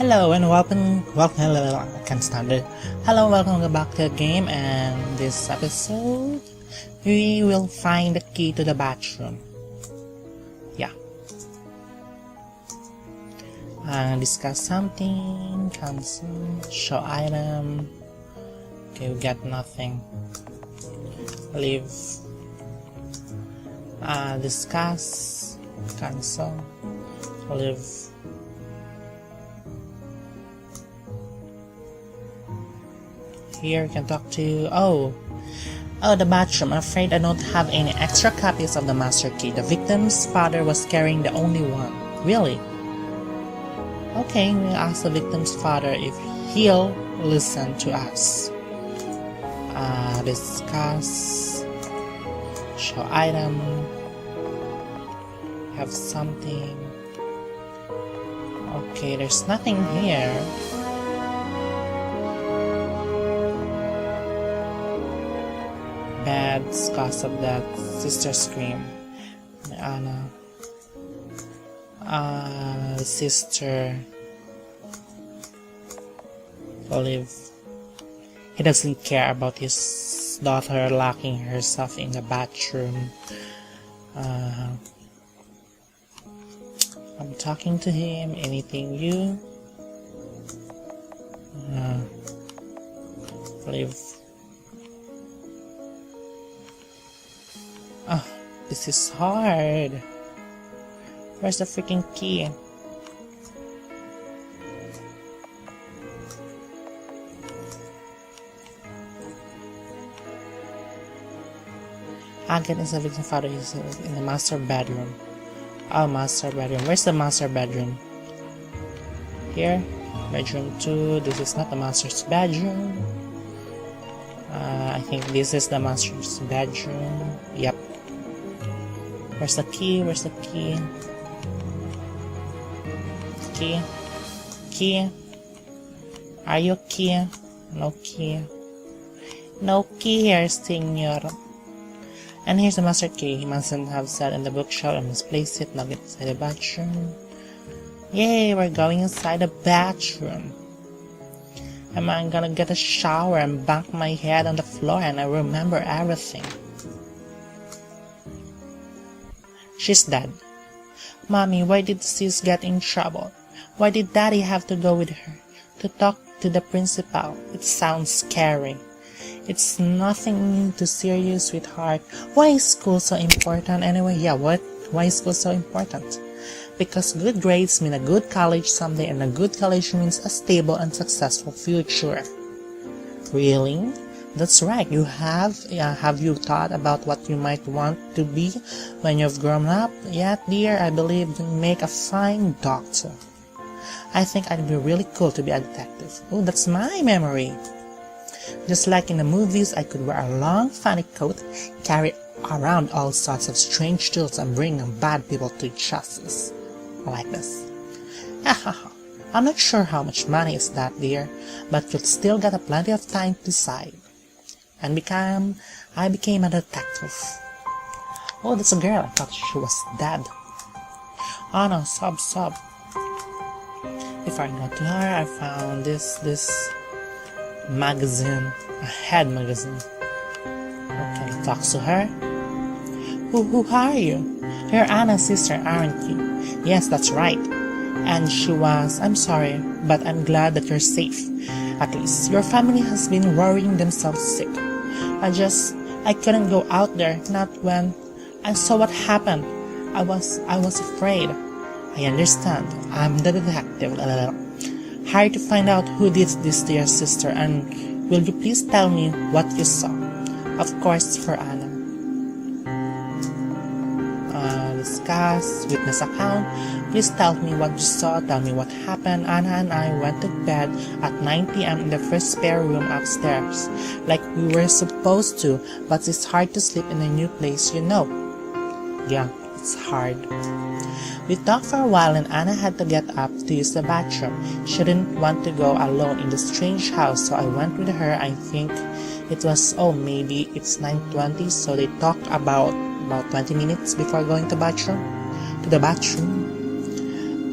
Hello and welcome, I can't stand it. Hello, welcome back to the game, and this episode, we will find the key to the bathroom. Yeah. Discuss something, cancel, show item. Okay, we got nothing. Leave. Discuss, cancel, leave. Here we can talk to oh, the bathroom. I'm afraid I don't have any extra copies of the master key. The victim's father was carrying the only one. Really? Okay, we'll ask the victim's father if he'll listen to us. Discuss. Show item. Have something. Okay, there's nothing here. Bad cause of that sister scream. Anna. Sister. Olive. He doesn't care about his daughter locking herself in the bathroom. I'm talking to him. Anything new? Olive. Oh, this is hard. Where's the freaking key? Again, is the victim father is in the master bedroom. Oh, master bedroom. Where's the master bedroom? Here? Bedroom 2. This is not the master's bedroom. I think this is the master's bedroom. Yep. Where's the key? Where's the key? Key? Key? Are you key? No key. No key here, senor. And here's the master key. He mustn't have sat in the bookshelf and misplaced it. Now get inside the bathroom. Yay, we're going inside the bathroom. Am I gonna get a shower and bang my head on the floor and I remember everything? She's dead. Mommy, why did sis get in trouble? Why did Daddy have to go with her to talk to the principal? It sounds scary. It's nothing too serious, sweetheart. Why is school so important anyway? Yeah, what? Why is school so important? Because good grades mean a good college someday, and a good college means a stable and successful future. Really? That's right. You have you thought about what you might want to be when you've grown up? Yet, dear, I believe you'd make a fine doctor. I think I'd be really cool to be a detective. Oh, that's my memory. Just like in the movies, I could wear a long funny coat, carry around all sorts of strange tools, and bring bad people to justice. Like this. I'm not sure how much money is that, dear, but you'll still get plenty of time to decide. And I became a detective. Oh, that's a girl. I thought she was dead. Oh no, sob. If I go to her, I found this magazine, a head magazine. Okay, talk to her. Who are you? You're Anna's sister, aren't you? Yes, that's right. And she was, I'm sorry, but I'm glad that you're safe. At least, your family has been worrying themselves sick. I couldn't go out there, not when I saw what happened. I was afraid. I understand. I'm the detective. Hired to find out who did this to your sister, and will you please tell me what you saw? Of course, for Anna. Discuss witness account. Please tell me what you saw. Tell me what happened. Anna and I went to bed at 9 p.m. in the first spare room upstairs, like we were supposed to, but it's hard to sleep in a new place, you know. Yeah, it's hard. We talked for a while and Anna had to get up to use the bathroom. She didn't want to go alone in the strange house, so I went with her. I think it was, maybe it's 9:20, so they talked about 20 minutes before going to the bathroom.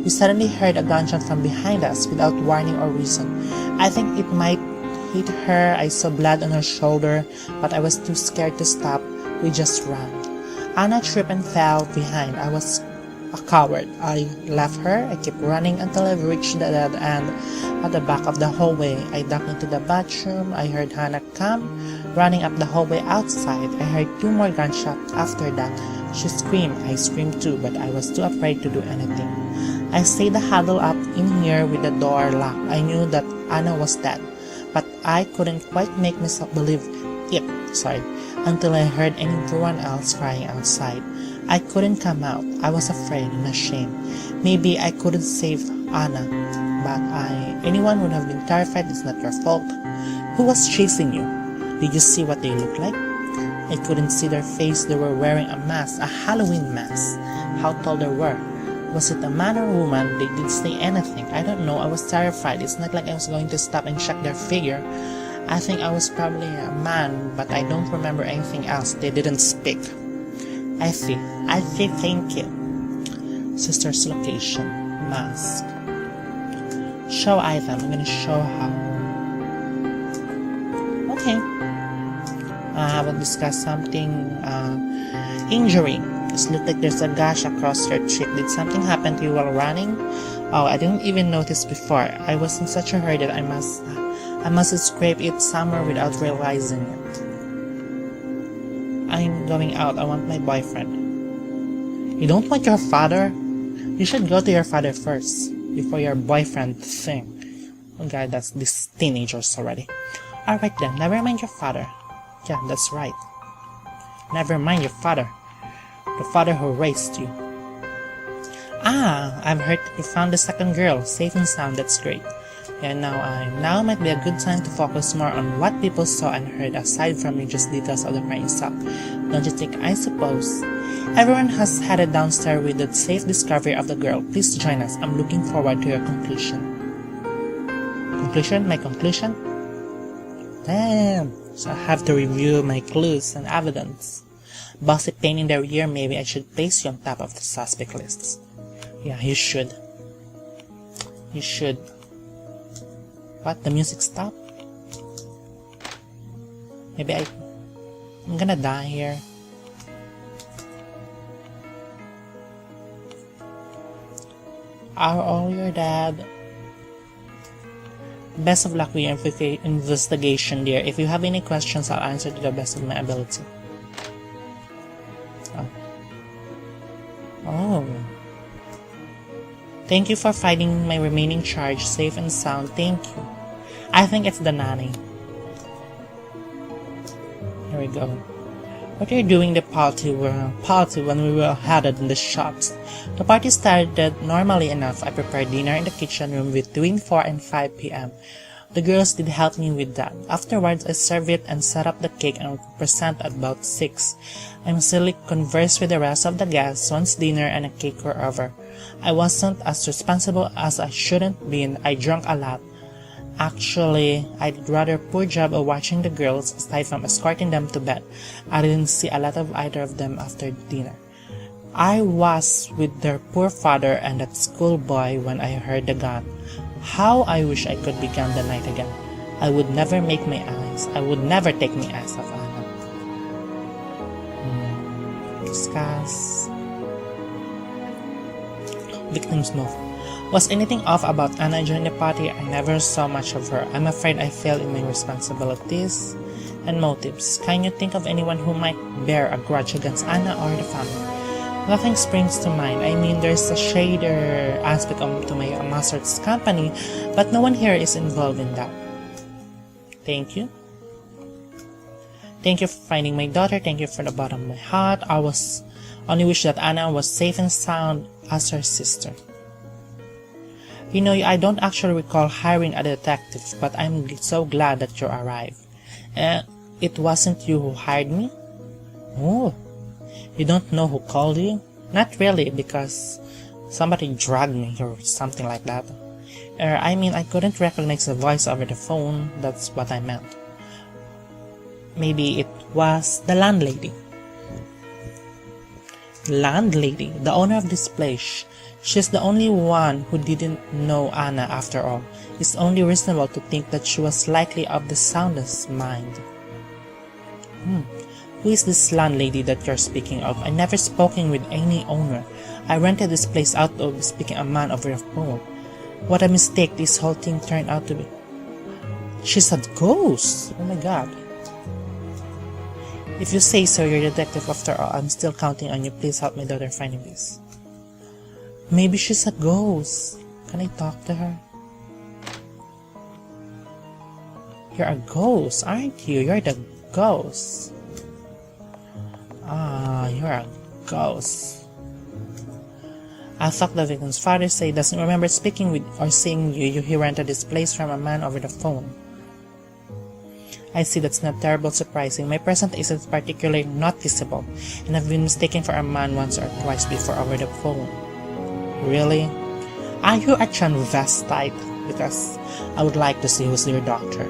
We suddenly heard a gunshot from behind us without warning or reason. I think it might hit her. I saw blood on her shoulder, but I was too scared to stop. We just ran. Anna tripped and fell behind. I was a coward. I left her. I kept running until I reached the dead end at the back of the hallway. I ducked into the bathroom. I heard Hannah come running up the hallway outside. I heard 2 more gunshots after that. She screamed. I screamed too, but I was too afraid to do anything. I stayed huddled up in here with the door locked. I knew that Anna was dead, but I couldn't quite make myself believe it, until I heard everyone else crying outside. I couldn't come out. I was afraid and ashamed. Maybe I couldn't save Anna, but anyone would have been terrified. It's not your fault. Who was chasing you? Did you see what they looked like? I couldn't see their face. They were wearing a mask, a Halloween mask. How tall they were. Was it a man or woman? They didn't say anything. I don't know. I was terrified. It's not like I was going to stop and check their figure. I think I was probably a man, but I don't remember anything else. They didn't speak. I see, thank you. Sister's location. Mask. Show item. I'm gonna show how. Okay. I will discuss something. Injury. It looks like there's a gash across her cheek. Did something happen to you while running? Oh, I didn't even notice before. I was in such a hurry that I must scrape it somewhere without realizing it. I'm going out. I want my boyfriend. You don't want your father? You should go to your father first, before your boyfriend thing. Oh god, that's these teenagers already. Alright then, never mind your father. Yeah, that's right. Never mind your father. The father who raised you. I've heard that you found the second girl, safe and sound. That's great. And now might be a good time to focus more on what people saw and heard aside from just details of the crime itself. Don't you think? I suppose. Everyone has headed downstairs with the safe discovery of the girl. Please join us. I'm looking forward to your conclusion. Conclusion? My conclusion? Damn. So I have to review my clues and evidence. Bossy pain in the rear. Maybe I should place you on top of the suspect lists. Yeah, you should. You should. What? The music stopped? Maybe I'm gonna die here. Are all your dad? Best of luck with your investigation, dear. If you have any questions, I'll answer to the best of my ability. Oh. Thank you for finding my remaining charge safe and sound. Thank you. I think it's the nanny. Here we go. What are you doing the party when we were headed in the shops? The party started normally enough. I prepared dinner in the kitchen room between 4 and 5 p.m. The girls did help me with that. Afterwards, I served it and set up the cake and present at about 6. I mostly conversed with the rest of the guests once dinner and a cake were over. I wasn't as responsible as I shouldn't been. I drank a lot. Actually, I did rather poor job of watching the girls aside from escorting them to bed. I didn't see a lot of either of them after dinner. I was with their poor father and that schoolboy when I heard the gun. How I wish I could begin the night again. I would never take my eyes off Anna. Discuss. Victim's move. Was anything off about Anna during the party? I never saw much of her. I'm afraid I failed in my responsibilities and motives. Can you think of anyone who might bear a grudge against Anna or the family? Nothing springs to mind. I mean, there's a shader aspect to my master's company, but no one here is involved in that. Thank you. Thank you for finding my daughter. Thank you from the bottom of my heart. I only wish that Anna was safe and sound as her sister. You know, I don't actually recall hiring a detective, but I'm so glad that you arrived. It wasn't you who hired me? Oh, you don't know who called you? Not really, because somebody dragged me or something like that. I mean, I couldn't recognize the voice over the phone. That's what I meant. Maybe it was the landlady. Landlady, the owner of this place. She's the only one who didn't know Anna after all. It's only reasonable to think that she was likely of the soundest mind. Who is this landlady that you're speaking of? I never spoken with any owner. I rented this place out of speaking a man over the phone. What a mistake this whole thing turned out to be. She's a ghost! Oh my god. If you say so, you're a detective after all. I'm still counting on you. Please help my daughter finding this. Maybe she's a ghost. Can I talk to her? You're a ghost, aren't you? You're the ghost. You're a ghost. I thought the victim's father said he doesn't remember speaking with or seeing you. He rented this place from a man over the phone. I see, that's not terribly surprising. My presence isn't particularly noticeable, and I've been mistaken for a man once or twice before over the phone. Really? Are you a transvestite? Because I would like to see who's your doctor.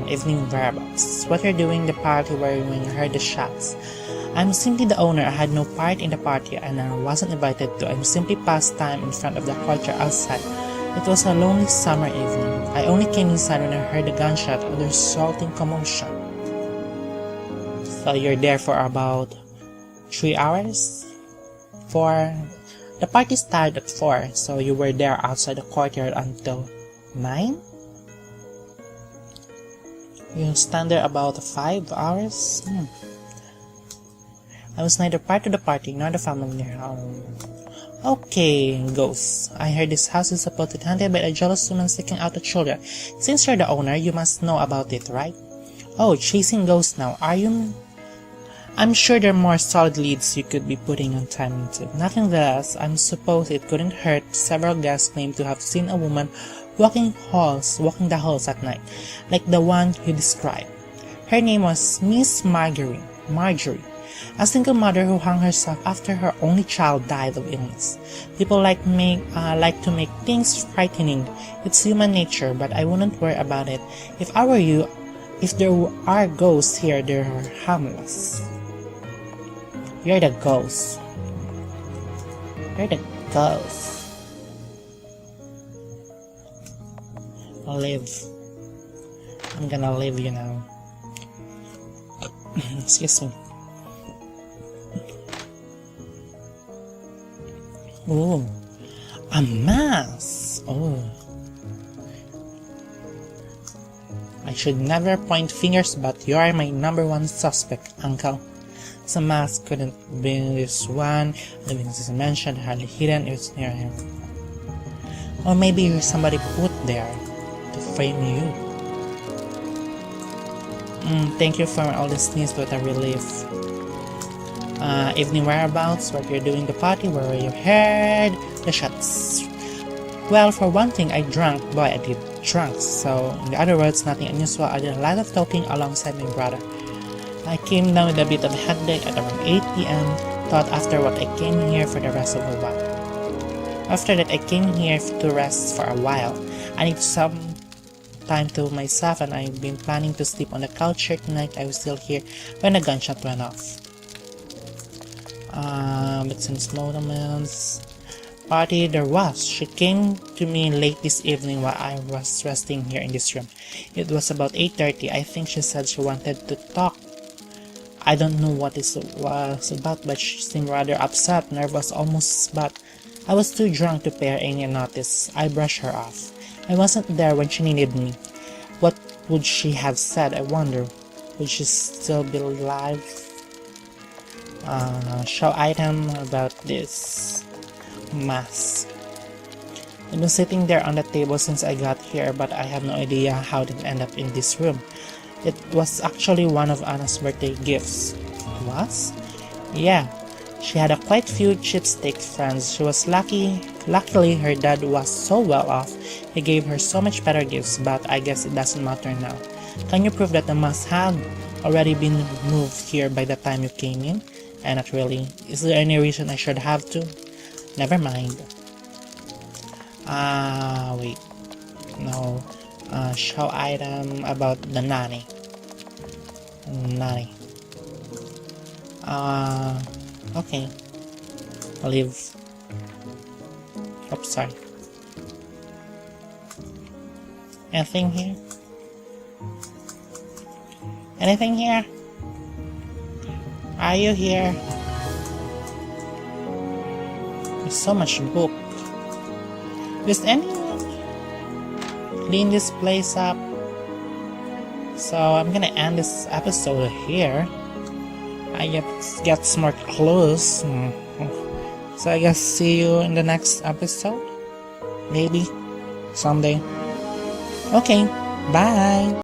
Evening whereabouts. What you're doing the party where when you heard the shots? I'm simply the owner. I had no part in the party and I wasn't invited to. I'm simply past time in front of the courtyard outside. It was a lonely summer evening. I only came inside when I heard the gunshot and the resulting commotion. So you're there for about 3 hours? 4? The party started at 4, so you were there outside the courtyard until 9? You stand there about 5 hours? I was neither part of the party nor the family near home. Okay, ghosts. I heard this house is supposedly haunted by a jealous woman seeking out the children. Since you're the owner, you must know about it, right? Oh, chasing ghosts now, are you? I'm sure there are more solid leads you could be putting on time into. Nothing less, I suppose it couldn't hurt. Several guests claim to have seen a woman walking the halls at night, like the one you described. Her name was Miss Marjorie, a single mother who hung herself after her only child died of illness. People like to make things frightening. It's human nature, but I wouldn't worry about it. If I were you, if there are ghosts here, they are harmless. You're the ghost. You're the ghost. Live. I'm gonna live you now. Excuse me. Oh, a mask. Oh, I should never point fingers, but you are my number one suspect, Uncle. The mask couldn't be this one. The witnesses mentioned hardly hidden. It was near him. Or maybe somebody put there to frame you. Thank you for all this news, what a relief. Evening whereabouts, what you're doing the party, where you heard the shots. Well, for one thing, I drank. Boy, I did drunk. So, in other words, nothing unusual. I did a lot of talking alongside my brother. I came down with a bit of a headache at around 8 p.m. Thought afterward I came here for the rest of a while. After that, I came here to rest for a while. I need some time to myself, and I've been planning to sleep on the couch here tonight. I was still here when the gunshot went off. But since moments party there was, she came to me late this evening while I was resting here in this room. It was about 8:30. I think she said she wanted to talk. I don't know what it was about, but she seemed rather upset, nervous almost, but I was too drunk to pay her any notice. I brushed her off. I wasn't there when she needed me. What would she have said, I wonder? Would she still be alive? Show item about this mask. I've been sitting there on the table since I got here, but I have no idea how it ended up in this room. It was actually one of Anna's birthday gifts. It was? Yeah. She had quite few cheapskate friends. She was lucky. Luckily, her dad was so well off. He gave her so much better gifts, but I guess it doesn't matter now. Can you prove that the mask had already been moved here by the time you came in? Not really. Is there any reason I should have to? Never mind. Wait. No. Show item about the nanny. Naughty. Okay. I'll leave. Oops, sorry. Anything here? Anything here? Are you here? There's so much book. Does anyone clean this place up? So I'm gonna end this episode here. I get some more clues. So I guess see you in the next episode. Maybe someday. Okay, bye.